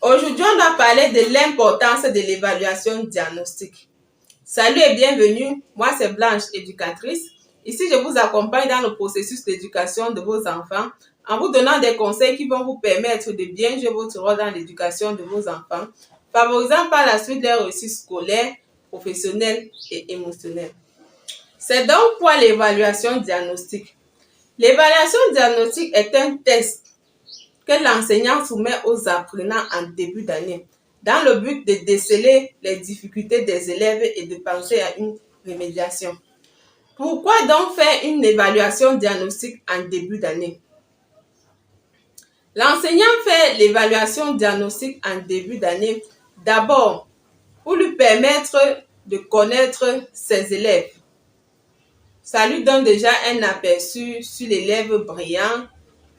Aujourd'hui, on va parler de l'importance de l'évaluation diagnostique. Salut et bienvenue, moi c'est Blanche, éducatrice. Ici, je vous accompagne dans le processus d'éducation de vos enfants en vous donnant des conseils qui vont vous permettre de bien jouer votre rôle dans l'éducation de vos enfants, favorisant par la suite leur réussite scolaire, professionnelle et émotionnelle. C'est donc quoi l'évaluation diagnostique? L'évaluation diagnostique est un test que l'enseignant soumet aux apprenants en début d'année, dans le but de déceler les difficultés des élèves et de penser à une remédiation. Pourquoi donc faire une évaluation diagnostique en début d'année? L'enseignant fait l'évaluation diagnostique en début d'année d'abord pour lui permettre de connaître ses élèves. Ça lui donne déjà un aperçu sur l'élève brillant,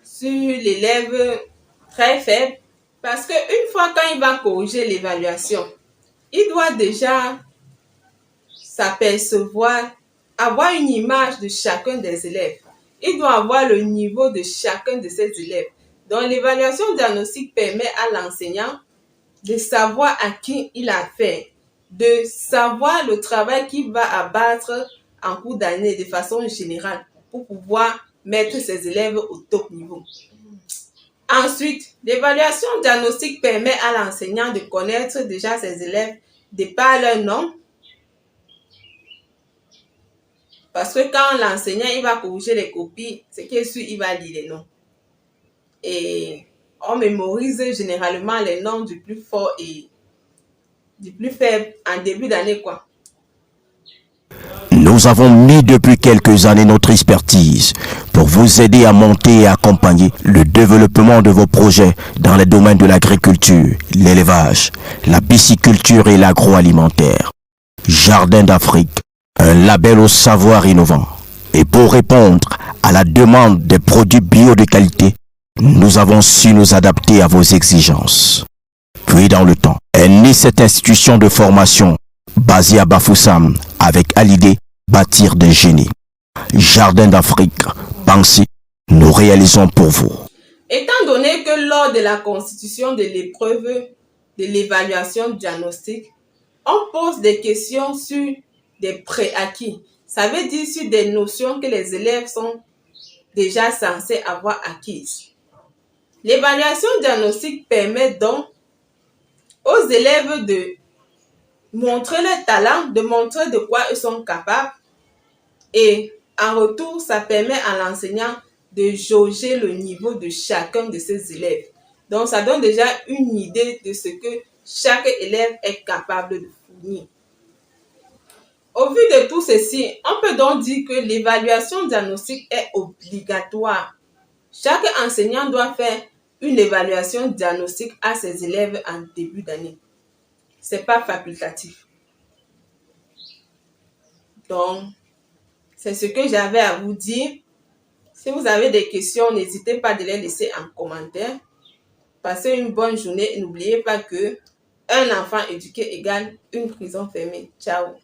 sur l'élève très faible, parce qu'une fois quand il va corriger l'évaluation, il doit déjà s'apercevoir, avoir une image de chacun des élèves. Il doit avoir le niveau de chacun de ses élèves. Donc l'évaluation diagnostique permet à l'enseignant de savoir à qui il a affaire, de savoir le travail qu'il va abattre en cours d'année de façon générale pour pouvoir mettre ses élèves au top niveau. Ensuite, l'évaluation diagnostique permet à l'enseignant de connaître déjà ses élèves de par leur nom. Parce que quand l'enseignant il va corriger les copies, c'est qu'il est sûr il va lire les noms. Et on mémorise généralement les noms du plus fort et du plus faible en début d'année, quoi. Nous avons mis depuis quelques années notre expertise pour vous aider à monter et accompagner le développement de vos projets dans les domaines de l'agriculture, l'élevage, la pisciculture et l'agroalimentaire. Jardin d'Afrique, un label au savoir innovant. Et pour répondre à la demande des produits bio de qualité, nous avons su nous adapter à vos exigences. Puis dans le temps, est née cette institution de formation basée à Bafoussam avec à l'idée bâtir des génies. Jardin d'Afrique, pensez, nous réalisons pour vous. Étant donné que lors de la constitution de l'épreuve de l'évaluation diagnostique, on pose des questions sur des préacquis. Ça veut dire sur des notions que les élèves sont déjà censés avoir acquises. L'évaluation diagnostique permet donc aux élèves de montrer leur talent, de montrer de quoi ils sont capables. Et en retour, ça permet à l'enseignant de jauger le niveau de chacun de ses élèves. Donc, ça donne déjà une idée de ce que chaque élève est capable de fournir. Au vu de tout ceci, on peut donc dire que l'évaluation diagnostique est obligatoire. Chaque enseignant doit faire une évaluation diagnostique à ses élèves en début d'année. Ce n'est pas facultatif. Donc, c'est ce que j'avais à vous dire. Si vous avez des questions, n'hésitez pas de les laisser en commentaire. Passez une bonne journée et n'oubliez pas que un enfant éduqué égale une prison fermée. Ciao.